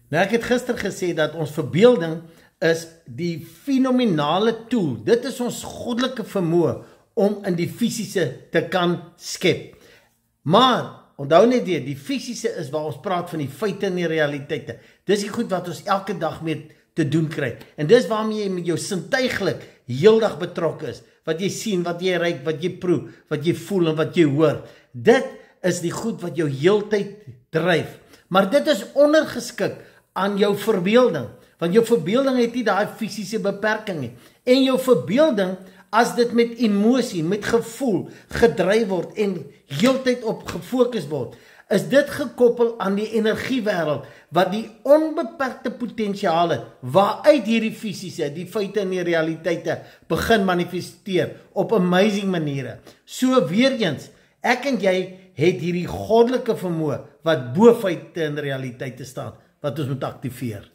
Nou ek het gister gesê dat ons verbeelding is die fenomenale tool. Dit is ons goddelike vermoë om in die fisiese te kan skep. Maar onthou net weer, die fisiese is waar ons praat van die feite en die realiteite. Dis die goed wat ons elke dag mee te doen kry. En dis waarmee jy met jou sintuiglik heeldag betrokke is. Wat jy sien, wat jy ruik, wat jy proe, wat jy voel en wat jy hoor. Dit is die goed wat jou heeltyd dryf. Maar dit is ondergeskik aan jou verbeelding. Want jou verbeelding het nie daai fisiese beperking nie. En jou verbeelding, as dit met emosie, met gevoel gedryf word en heeltyd op gefokus word, is dit gekoppel aan die energiewêreld wat die onbeperkte potensiale waaruit hierdie fisiese, die feite en die realiteite begin manifesteer op amazing maniere. So weer eens, ek en jy het hierdie goddelike vermoë wat bo feite en realiteite staan wat ons moet aktiveer.